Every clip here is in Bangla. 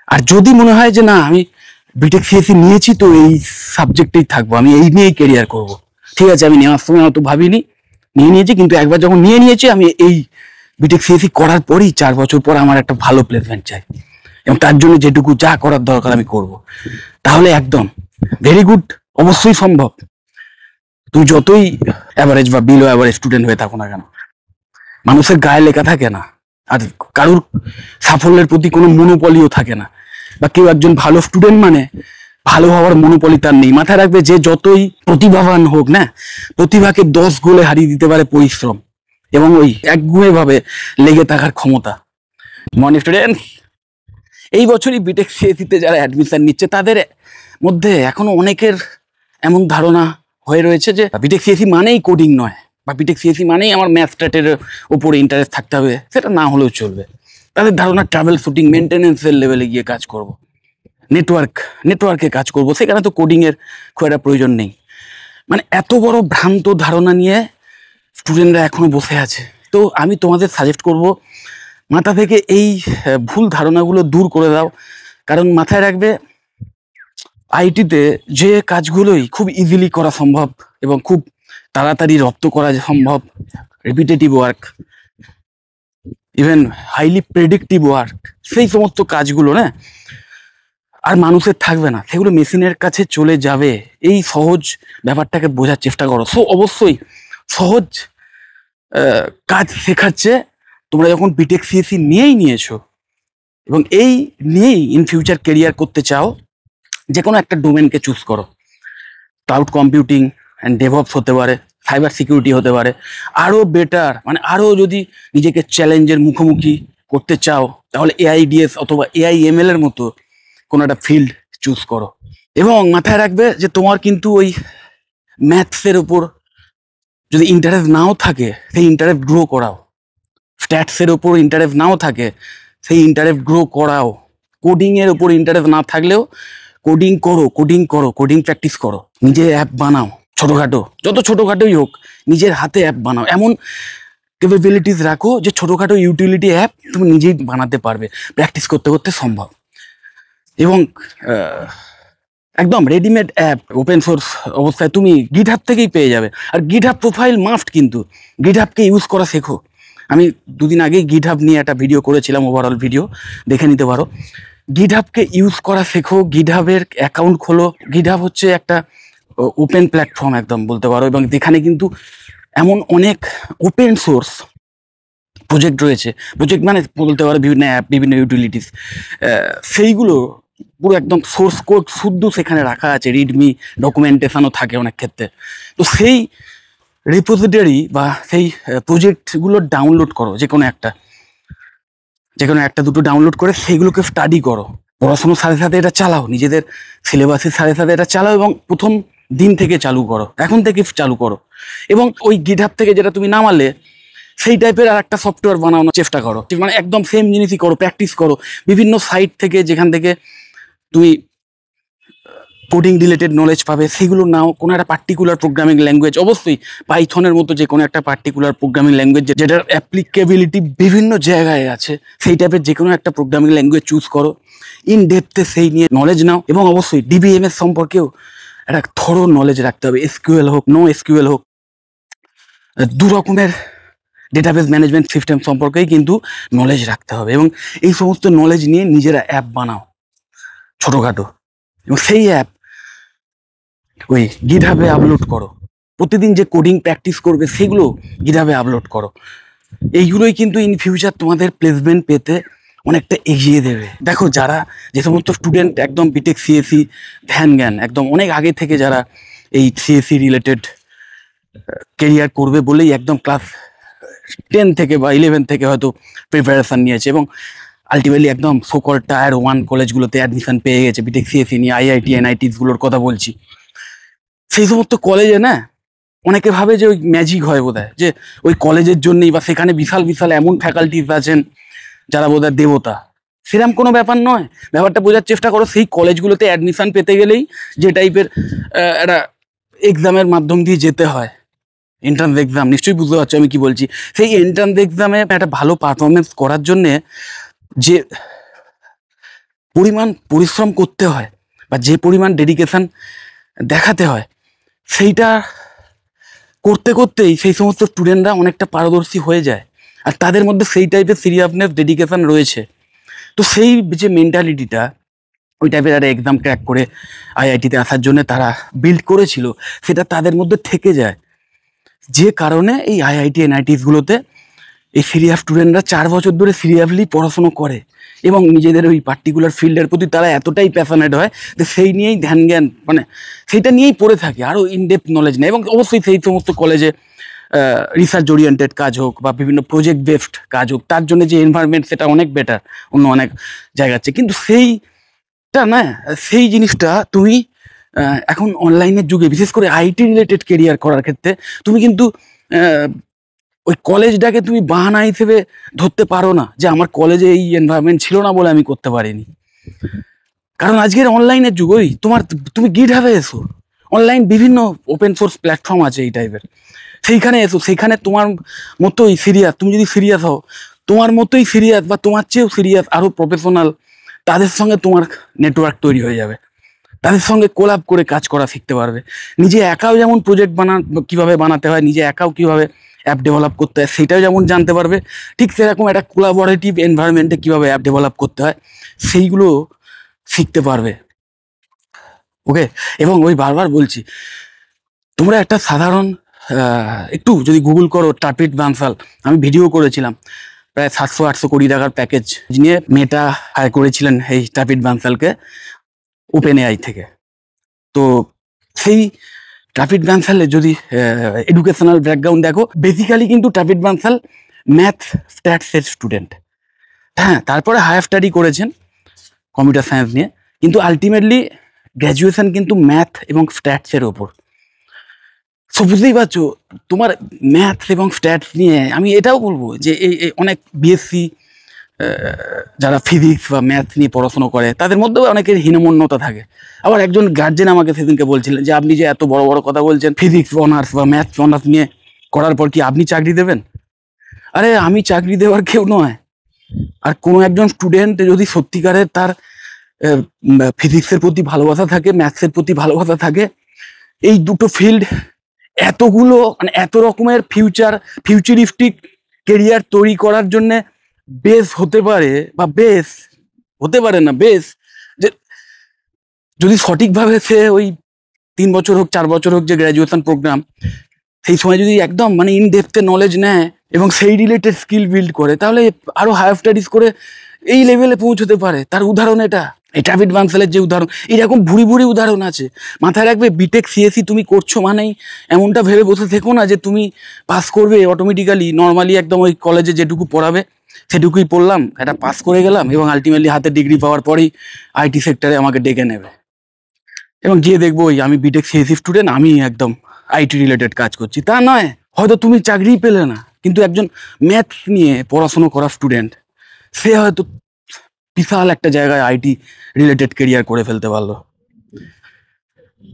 আর যদি মনে হয় যে না আমি বিটেক সিএসসি নিয়েছি তো এই সাবজেক্টেই থাকবো, আমি এই নিয়েই ক্যারিয়ার করব, ঠিক আছে, আমি নেওয়ার সময় অত ভাবিনি, নিয়েছি, কিন্তু একবার যখন নিয়েছি আমি এই বিটেক সিএসসি করার পরই 4 বছর পর আমার একটা ভালো প্লেসমেন্ট চাই, এবং তার জন্য যেটুকু যা করার দরকার আমি করব। তাহলে একদম ভেরি গুড, অবশ্যই সম্ভব। তুমি যতই অ্যাভারেজ বা বিলো অ্যাভারেজ স্টুডেন্ট হয়ে থাকো না কেন, মানুষের গায়ে লেখা থাকে না, আর কারুর সাফল্যের প্রতি কোনো মনোপলিও থাকে না, বা কেউ একজন ভালো স্টুডেন্ট মানে ভালো হওয়ার মনোপলি তার নেই। মাথায় রাখবে, যে যতই প্রতিভাবান হোক না, প্রতিভাকে 10 গোলে হারিয়ে দিতে পারে পরিশ্রম এবং ওই একগুঁয়ে ভাবে লেগে থাকার ক্ষমতা। মর্নিং স্টুডেন্ট, এই বছরই বিটেক সিএসসিতে যারা অ্যাডমিশন নিচ্ছে তাদের মধ্যে এখনো অনেকের এমন ধারণা হয়ে রয়েছে যে বিটেক সিএসসি মানেই কোডিং নয়, বা বিটেক সিএসসি মানেই আমার ম্যাথ স্ট্যাটের উপরে ইন্টারেস্ট থাকতে হবে। সেটা না হলেও চলবে। তাদের ধারণা ট্রাভেল শুটিং মেনটেনেন্সের লেভেলে গিয়ে কাজ করব, নেটওয়ার্কে কাজ করব, সেখানে তো কোডিংয়ের খুব একটা প্রয়োজন নেই। মানে এত বড় ভ্রান্ত ধারণা নিয়ে স্টুডেন্টরা এখনো বসে আছে। তো আমি তোমাদের সাজেস্ট করব, মাথা থেকে এই ভুল ধারণাগুলো দূর করে দাও। কারণ মাথায় রাখবে, আইটিতে যে কাজগুলোই খুব ইজিলি করা সম্ভব এবং খুব তাড়াতাড়ি রপ্ত করা সম্ভব, repetitive work, even highly predictive work, সেই সমস্ত কাজগুলো না আর মানুষের থাকবে না, সেগুলো মেশিনের কাছে চলে যাবে। এই সহজ ব্যাপারটাকে বোঝার চেষ্টা করো। সো অবশ্যই সহজ কাজ শেখাচ্ছে তোমরা যখন বিটেক সিএসসি নিয়েছো এবং এই নিয়েই ইন ফিউচার কেরিয়ার করতে চাও, যে কোনো একটা ডোমেনকে চুজ করো। ক্লাউড কম্পিউটিং অ্যান্ড ডেভঅপস হতে পারে, সাইবার সিকিউরিটি হতে পারে, আরও বেটার, মানে আরও যদি নিজেকে চ্যালেঞ্জের মুখোমুখি করতে চাও তাহলে এআইডিএস অথবা এআইএমএল এর মতো কোনো একটা ফিল্ড চুজ করো। এবং মাথায় রাখবে যে তোমার কিন্তু ওই ম্যাথসের ওপর যদি ইন্টারেস্ট নাও থাকে, সেই ইন্টারেস্ট গ্রো করাও। স্ট্যাটসের ওপর ইন্টারেস্ট নাও থাকে, সেই ইন্টারেস্ট গ্রো করাও। কোডিংয়ের ওপর ইন্টারেস্ট না থাকলেও কোডিং করো, কোডিং প্র্যাকটিস করো। নিজে অ্যাপ বানাও, ছোটোখাটো, যত ছোটোখাটোই হোক, নিজের হাতে অ্যাপ বানাও। এমন ক্যাপাবিলিটিস রাখো যে ছোটোখাটো ইউটিলিটি অ্যাপ তুমি নিজেই বানাতে পারবে, প্র্যাকটিস করতে করতে সম্ভব। এবং একদম রেডিমেড অ্যাপ ওপেন সোর্স অবস্থায় তুমি গিটহাব থেকেই পেয়ে যাবে। আর গিটহাব প্রোফাইল মাস্ট, কিন্তু গিটহাবকে ইউজ করা শেখো। আমি দুদিন আগেই গিটহাব নিয়ে একটা ভিডিও করেছিলাম, ওভারঅল ভিডিও দেখে নিতে পারো। গিটহাবকে ইউজ করা শেখো, গিটহাবের অ্যাকাউন্ট খোলো। গিটহাব হচ্ছে একটা ওপেন প্ল্যাটফর্ম একদম বলতে পারো, এবং যেখানে কিন্তু এমন অনেক ওপেন সোর্স প্রজেক্ট রয়েছে। প্রজেক্ট মানে বলতে পারো বিভিন্ন অ্যাপ, বিভিন্ন ইউটিলিটিস, সেইগুলো পুরো একদম সোর্স কোড শুদ্ধ সেখানে রাখা আছে, রিডমি ডকুমেন্টেশনও থাকে অনেক ক্ষেত্রে। তো সেই রিপোজিটরি বা সেই প্রজেক্টগুলো ডাউনলোড করো, যে কোনো একটা দুটো ডাউনলোড করে সেইগুলোকে স্টাডি করো। পড়াশোনার সাথে সাথে এটা চালাও, নিজেদের সিলেবাসের সাথে সাথে এটা চালাও, এবং প্রথম দিন থেকে চালু করো, এখন থেকে চালু করো। এবং ওই গিটহাব থেকে যেটা তুমি নামালে সেই টাইপের আর একটা সফটওয়্যার বানানোর চেষ্টা করো, মানে একদম সেম জিনিসই করো, প্র্যাকটিস করো। বিভিন্ন সাইট থেকে যেখান থেকে তুমি কোডিং রিলেটেড নলেজ পাবে সেগুলো নাও। কোনো একটা পার্টিকুলার প্রোগ্রামিং ল্যাঙ্গুয়েজ, অবশ্যই পাইথনের মতো যে কোনো একটা পার্টিকুলার প্রোগ্রামিং ল্যাঙ্গুয়েজ যেটার অ্যাপ্লিকেবিলিটি বিভিন্ন জায়গায় আছে, সেই টাইপের যে কোনো একটা প্রোগ্রামিং ল্যাঙ্গুয়েজ চুজ করো, ইন ডেপথে সেই নিয়ে নলেজ নাও। এবং অবশ্যই ডিবিএমএস সম্পর্কেও একটা থরো নলেজ রাখতে হবে। এসকিউএল হোক, নো এসকিউএল হোক, দু রকমের ডেটাবেস ম্যানেজমেন্ট সিস্টেম সম্পর্কেই কিন্তু নলেজ রাখতে হবে। এবং এই সমস্ত নলেজ নিয়ে নিজেরা অ্যাপ বানাও ছোটোখাটো, এবং সেই অ্যাপ ওই গিটহাবে আপলোড করো। প্রতিদিন যে কোডিং প্র্যাকটিস করবে সেগুলো গিটহাবে আপলোড করো। এইগুলোই কিন্তু ইন ফিউচার তোমাদের প্লেসমেন্ট পেতে অনেকটা এগিয়ে দেবে। দেখো, যারা যে সমস্ত স্টুডেন্ট একদম বিটেক সিএসসি ধ্যান জ্ঞান একদম অনেক আগে থেকে যারা এই সিএসসি রিলেটেড কেরিয়ার করবে বলেই একদম ক্লাস 10 থেকে বা 11 থেকে হয়তো প্রিপারেশান নিয়েছে, এবং আলটিমেটলি একদম সোকল টায়ার 1 কলেজগুলোতে অ্যাডমিশন পেয়ে গেছে বিটেক সিএসসি নিয়ে। আইআইটি এনআইটিসগুলোর কথা বলছি। সেই সমস্ত কলেজে না অনেকে ভাবে যে ওই ম্যাজিক হয় বোধহয়, যে ওই কলেজের জন্যই বা সেখানে বিশাল বিশাল এমন ফ্যাকাল্টিস আছেন যারা বোধহয় দেবতা। সেরকম কোনো ব্যাপার নয়। ব্যাপারটা বোঝার চেষ্টা করো, সেই কলেজগুলোতে অ্যাডমিশন পেতে গেলেই যে টাইপের একটা এক্সামের মাধ্যম দিয়ে যেতে হয়, এন্ট্রান্স এক্সাম, নিশ্চয়ই বুঝতে পারছো আমি কি বলছি। সেই এন্ট্রান্স এক্সামে একটা ভালো পারফরমেন্স করার জন্যে যে পরিমাণ পরিশ্রম করতে হয় বা যে পরিমাণ ডেডিকেশন দেখাতে হয়, সেইটা করতে করতেই সেই সমস্ত স্টুডেন্টরা অনেকটা পারদর্শী হয়ে যায়, আর তাদের মধ্যে সেই টাইপের সিরিয়াসনেস ডেডিকেশন রয়েছে। তো সেই যে মেন্টালিটিটা ওই টাইপের একটা এক্সাম ক্র্যাক করে আইআইটিতে আসার জন্য তারা বিল্ড করেছিল, সেটা তাদের মধ্যে থেকে যায়। যে কারণে এই আইআইটি এনআইটিসগুলোতে এই সিরিয়াস স্টুডেন্টরা 4 বছর ধরে সিরিয়াসলি পড়াশুনো করে এবং নিজেদের ওই পার্টিকুলার ফিল্ডের প্রতি তারা এতটাই প্যাশনেট হয় যে সেই নিয়েই ধ্যান জ্ঞান, মানে সেইটা নিয়েই পড়ে থাকে, আরও ইনডেপথ নলেজ নেয়। এবং অবশ্যই সেই সমস্ত কলেজে রিসার্চ ওরিয়েন্টেড কাজ হোক বা বিভিন্ন প্রজেক্ট বেসড কাজ হোক, তার জন্য যে এনভায়রনমেন্ট সেটা অনেক বেটার অন্য অনেক জায়গার চেয়ে। কিন্তু সেইটা না, সেই জিনিসটা তুমি এখন অনলাইনের যুগে বিশেষ করে আইটি রিলেটেড কেরিয়ার করার ক্ষেত্রে তুমি কিন্তু ওই কলেজটাকে তুমি বাহানা হিসেবে ধরতে পারো না যে আমার কলেজে এই এনভায়রনমেন্ট ছিল না বলে আমি করতে পারিনি। কারণ আজকের অনলাইনের যুগ, ওই তুমি গিটহাবে এসো, অনলাইন বিভিন্ন ওপেন সোর্স প্ল্যাটফর্ম আছে এই টাইপের, সেইখানে এসো, সেইখানে তোমার মতোই সিরিয়াস, তুমি যদি সিরিয়াস হও, তোমার মতোই সিরিয়াস বা তোমার চেয়েও সিরিয়াস আরও প্রফেশনাল তাদের সঙ্গে তোমার নেটওয়ার্ক তৈরি হয়ে যাবে, তাদের সঙ্গে কোলাপ করে কাজ করা শিখতে পারবে। নিজে একাও যেমন প্রজেক্ট কীভাবে বানাতে হয়, নিজে একাও কীভাবে অ্যাপ ডেভেলপ করতে হয় সেটাও যেমন জানতে পারবে, ঠিক সেরকম একটা কোলাবোরেটিভ এনভায়রনমেন্টে কীভাবে অ্যাপ ডেভেলপ করতে হয় সেইগুলো শিখতে পারবে। ওকে, এবং ওই বারবার বলছি, তোমরা একটা সাধারণ একটু যদি গুগল করো টাপিট বানসাল, আমি ভিডিও করেছিলাম, প্রায় 700-800 কোটি টাকার প্যাকেজ নিয়ে মেটা হায়ার করেছিলেন এই টাপিট বানসালকে ওপেন এআই থেকে। তো সেই টাপিট বানসালের যদি এডুকেশনাল ব্যাকগ্রাউন্ড দেখো, বেসিক্যালি কিন্তু টাপিট বানসাল ম্যাথ স্ট্যাটসের স্টুডেন্ট, হ্যাঁ, তারপরে হায়ার স্টাডি করেছেন কম্পিউটার সায়েন্স নিয়ে, কিন্তু আলটিমেটলি গ্র্যাজুয়েশন কিন্তু ম্যাথ এবং স্ট্যাটসের ওপর। সো বুঝতেই পারছো, তোমার ম্যাথ এবং স্ট্যাটস নিয়ে আমি এটাও বলবো যে এই অনেক বিএসসি যারা ফিজিক্স বা ম্যাথ নিয়ে পড়াশোনা করে তাদের মধ্যেও অনেকের হীনমন্যতা থাকে। আবার একজন গার্জেন আমাকে সেদিনকে বলছিলেন যে আপনি যে এত বড় বড় কথা বলছেন ফিজিক্স অনার্স বা ম্যাথ অনার্স নিয়ে করার পর কি আপনি চাকরি দেবেন? আরে আমি চাকরি দেওয়ার কেউ নয়, আর কোনো একজন স্টুডেন্ট যদি সত্যিকারের তার ফিজিক্সের প্রতি ভালোবাসা থাকে, ম্যাথসের প্রতি ভালোবাসা থাকে, এই দুটো ফিল্ড এতগুলো মানে এত রকমের ফিউচারিস্টিক কেরিয়ার তৈরি করার জন্যে বেস হতে পারে, বা বেস হতে পারে না, বেস যে যদি সঠিকভাবে সে ওই 3 বছর হোক 4 বছর হোক যে গ্র্যাজুয়েশন প্রোগ্রাম, সেই সময় যদি একদম মানে ইন ডেপথে নলেজ নেয় এবং সেই রিলেটেড স্কিল বিল্ড করে, তাহলে আরো হায়ার স্টাডিজ করে এই লেভেলে পৌঁছতে পারে। তার উদাহরণ এটা, এই টাপিট বানসালের যে উদাহরণ, এরকম ভুরি ভুরি উদাহরণ আছে। মাথায় রাখবে, বিটেক সিএসসি তুমি করছো মানেই এমনটা ভেবে বসে থেকো না যে তুমি পাস করবে অটোমেটিক্যালি। নর্মালি একদম ওই কলেজে যেটুকু পড়াবে সেটুকুই পড়লাম, এটা পাস করে গেলাম এবং আলটিমেটলি হাতে ডিগ্রি পাওয়ার পরেই আইটি সেক্টরে আমাকে ডেকে নেবে এবং গিয়ে দেখবো ওই আমি বিটেক সিএসসি স্টুডেন্ট, আমি একদম আইটি রিলেটেড কাজ করছি। তা নয়, হয়তো তুমি চাকরিই পেলে না, কিন্তু একজন ম্যাথ নিয়ে পড়াশুনো করা স্টুডেন্ট সে হয়তো বিশাল একটা জায়গায় আইটি রিলেটেড কেরিয়ার করে ফেলতে পারলো।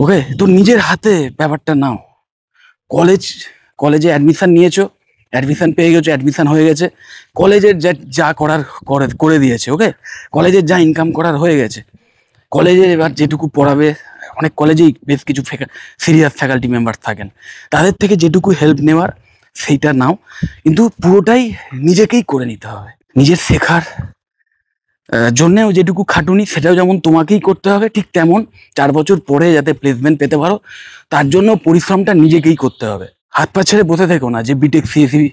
ওকে, তো নিজের হাতে ব্যাপারটা নাও। কলেজে অ্যাডমিশন নিয়েছো, অ্যাডমিশন পেয়ে গেছো, অ্যাডমিশন হয়ে গেছে, কলেজের যা করার করে দিয়েছে। ওকে, কলেজের যা ইনকাম করার হয়ে গেছে, কলেজে এবার যেটুকু পড়াবে, অনেক কলেজেই বেশ কিছু সিরিয়াস ফ্যাকাল্টি মেম্বার থাকেন, তাদের থেকে যেটুকু হেল্প নেওয়ার সেইটা নাও, কিন্তু পুরোটাই নিজেকেই করে নিতে হবে। নিজের শেখার জন্যেও যেটুকু খাটুনি সেটাও যেমন তোমাকেই করতে হবে, ঠিক তেমন 4 বছর পরে যাতে প্লেসমেন্ট পেতে পারো তার জন্য পরিশ্রমটা নিজেকেই করতে হবে। হাত পা ছেড়ে বসে থেকো না যে বিটেক সিএসসি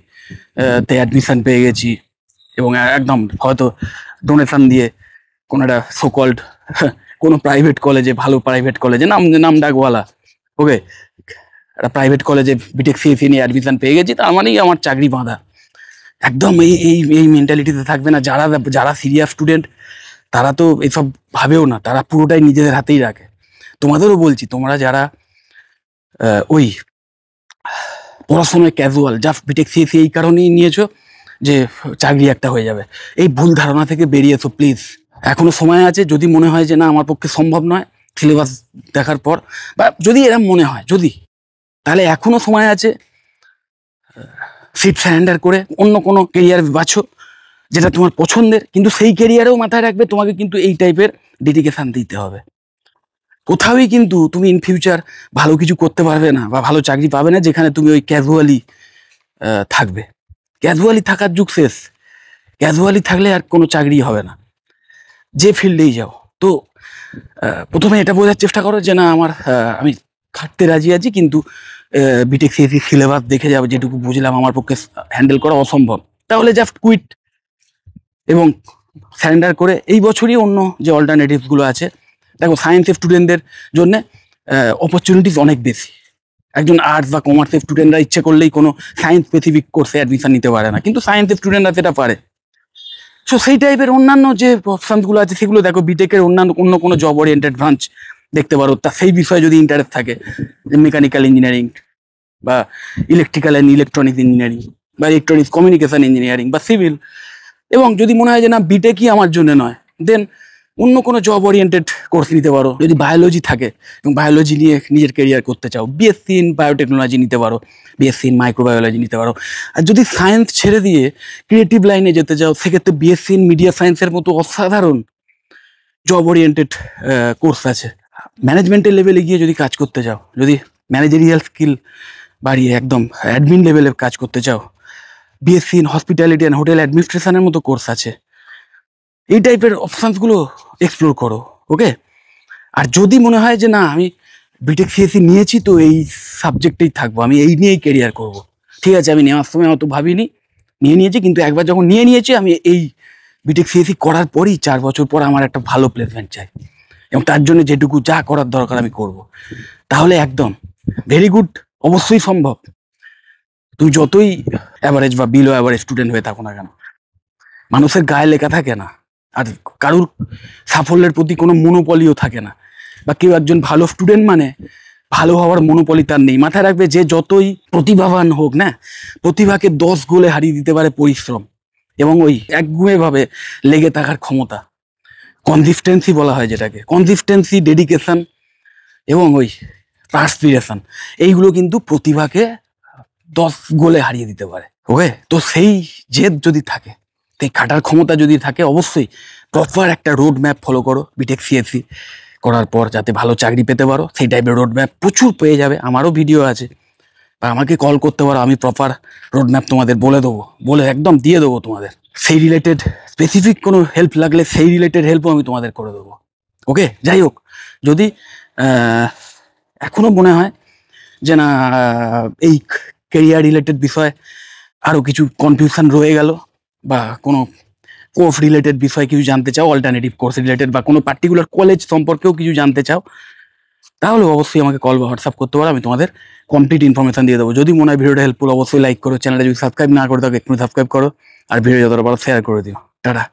তে অ্যাডমিশন পেয়ে গেছি এবং একদম হয়তো ডোনেশন দিয়ে কোনো একটা সোকল্ড কোনো প্রাইভেট কলেজে, ভালো প্রাইভেট কলেজে নাম ডাকওয়ালা, ওকে, একটা প্রাইভেট কলেজে বিটেক সিএসসি নিয়ে অ্যাডমিশন পেয়ে গেছি তার মানেই আমার চাকরি বাঁধা। একদম এই মেন্টালিটিতে থাকবে না। যারা সিরিয়াস স্টুডেন্ট তারা তো এসব ভাবেও না, তারা পুরোটাই নিজেদের হাতেই রাখে। তোমাদেরও বলছি, তোমরা যারা ওই পড়াশোনায় ক্যাজুয়াল, জাস্ট বিটেক সিএসসি এই কারণেই নিয়েছো যে চাকরি একটা হয়ে যাবে, এই ভুল ধারণা থেকে বেরিয়ে এসো প্লিজ। এখনো সময় আছে, যদি মনে হয় যে না আমার পক্ষে সম্ভব নয় সিলেবাস দেখার পর, বা যদি এরম মনে হয় তাহলে এখনো সময় আছে, সিট সারেন্ডার করে অন্য কোনো কেরিয়ার বাছো যেটা তোমার পছন্দের। কিন্তু সেই কেরিয়ারেও মাথায় রাখবে তোমাকে কিন্তু এই টাইপের ডেডিকেশন দিতে হবে। কোথাওই কিন্তু তুমি ইন ফিউচার ভালো কিছু করতে পারবে না বা ভালো চাকরি পাবে না যেখানে তুমি ওই ক্যাজুয়ালি থাকবে। ক্যাজুয়ালি থাকার যুগ শেষ। ক্যাজুয়ালি থাকলে আর কোনো চাকরি হবে না, যে ফিল্ডেই যাও। তো প্রথমে এটা বোঝার চেষ্টা করো যে না আমি খাটতে রাজি আছি, কিন্তু বিটেক সিএসসি সিলেবাস দেখে যাবে, যেটুকু বুঝলাম আমার পক্ষে হ্যান্ডেল করা অসম্ভব, তাহলে জাস্ট কুইট এবং স্যারেন্ডার করে এই বছরই অন্য যে অল্টারনেটিভসগুলো আছে। দেখো, সায়েন্সের স্টুডেন্টদের জন্য অপরচুনিটিস অনেক বেশি। একজন আর্টস বা কমার্সের স্টুডেন্টরা ইচ্ছে করলেই কোনো সায়েন্স স্পেসিফিক কোর্সে অ্যাডমিশন নিতে পারে না, কিন্তু সায়েন্সের স্টুডেন্টরা সেটা পারে। সো সেই টাইপের অন্যান্য যে অপশনসগুলো আছে সেগুলো দেখো। বিটেকের অন্য কোনো জব ওরিয়েন্টেড ব্রাঞ্চ দেখতে পারো, তা সেই বিষয়ে যদি ইন্টারেস্ট থাকে, মেকানিক্যাল ইঞ্জিনিয়ারিং বা ইলেকট্রিক্যাল অ্যান্ড ইলেকট্রনিক্স ইঞ্জিনিয়ারিং বা ইলেকট্রনিক্স কমিউনিকেশন ইঞ্জিনিয়ারিং বা সিভিল। এবং যদি মনে হয় যে না বিটেকই আমার জন্য নয়, দেন অন্য কোনো জব ওরিয়েন্টেড কোর্স নিতে পারো। যদি বায়োলজি থাকে এবং বায়োলজি নিয়ে নিজের কেরিয়ার করতে চাও, বিএসসি ইন বায়োটেকনোলজি নিতে পারো, বিএসসি ইন মাইক্রোবায়োলজি নিতে পারো। আর যদি সায়েন্স ছেড়ে দিয়ে ক্রিয়েটিভ লাইনে যেতে চাও, সেক্ষেত্রে বিএসসি ইন মিডিয়া সায়েন্সের মতো অসাধারণ জব ওরিয়েন্টেড কোর্স আছে। ম্যানেজমেন্টের লেভেলে গিয়ে যদি কাজ করতে চাও, যদি ম্যানেজারিয়াল স্কিল বাড়িয়ে একদম অ্যাডমিন লেভেলে কাজ করতে চাও, BSc in hospitality and hotel অ্যাডমিনিস্ট্রেশনের মতো কোর্স আছে। এই টাইপের অপশানসগুলো এক্সপ্লোর করো, ওকে? আর যদি মনে হয় যে না আমি বিটেক সিএসসি নিয়েছি তো এই সাবজেক্টেই থাকবো, আমি এই নিয়েই কেরিয়ার করব, ঠিক আছে, আমি নেওয়ার সময় অত ভাবিনি, নিয়েছি, কিন্তু একবার যখন নিয়েছি আমি এই বিটেক সিএসসি করার পরই 4 বছর পর আমার একটা ভালো প্লেসমেন্ট চাই এবং তার জন্য যেটুকু যা করার দরকার আমি করব। তাহলে একদম ভেরি গুড, অবশ্যই সম্ভব। তুই যতই অ্যাভারেজ বা বিলো অ্যাভারেজ স্টুডেন্ট হয়ে থাকো না কেন, মানুষের গায়ে লেখা থাকে না, আর কারুর সাফল্যের প্রতি কোনো মনোপলিও থাকে না। বা কেউ একজন ভালো স্টুডেন্ট মানে ভালো হওয়ার মনোপলি তার নেই। মাথায় রাখবে, যে যতই প্রতিভাবান হোক না, প্রতিভাকে 10 গোলে হারিয়ে দিতে পারে পরিশ্রম এবং ওই একগুঁয়েভাবে লেগে থাকার ক্ষমতা। কনসিস্টেন্সি বলা হয় যেটাকে, কনসিস্টেন্সি, ডেডিকেশন এবং ওই পার্সপিরেশন, এইগুলো কিন্তু প্রতিভাকে 10 গোলে হারিয়ে দিতে পারে, ওকে? তো সেই জেদ যদি থাকে, সেই খাটার ক্ষমতা যদি থাকে, অবশ্যই প্রপার একটা রোড ম্যাপ ফলো করো বিটেক সিএসসি করার পর, যাতে ভালো চাকরি পেতে পারো। সেই টাইপের রোড ম্যাপ প্রচুর পেয়ে যাবে, আমারও ভিডিও আছে, বা আমাকে কল করতে পারো, আমি প্রপার রোড ম্যাপ তোমাদের বলে একদম দিয়ে দেবো তোমাদের। সেই রিলেটেড স্পেসিফিক কোনো হেল্প লাগলে সেই রিলেটেড হেল্পও আমি তোমাদের করে দেবো, ওকে? যাই হোক, যদি এখনো মনে হয় যে না এই কেরিয়ার রিলেটেড বিষয়ে আরও কিছু কনফিউশন রয়ে গেল, বা কোনো কোর্স রিলেটেড বিষয়ে কিছু জানতে চাও, অল্টারনেটিভ কোর্স রিলেটেড বা কোনো পার্টিকুলার কলেজ সম্পর্কেও কিছু জানতে চাও, তাহলে অবশ্যই আমাকে কল বা হোয়াটসঅ্যাপ করতে পারো, আমি তোমাদের কমপ্লিট ইনফরমেশন দিয়ে দেবো। যদি মনে হয় ভিডিওটা হেল্পফুল, অবশ্যই লাইক করো, চ্যানেলটা যদি সাবস্ক্রাইব না করে থাকো এক্ষুনি সাবস্ক্রাইব করো, আর ভিডিও যতটা পারো শেয়ার করে দিও। টাটা।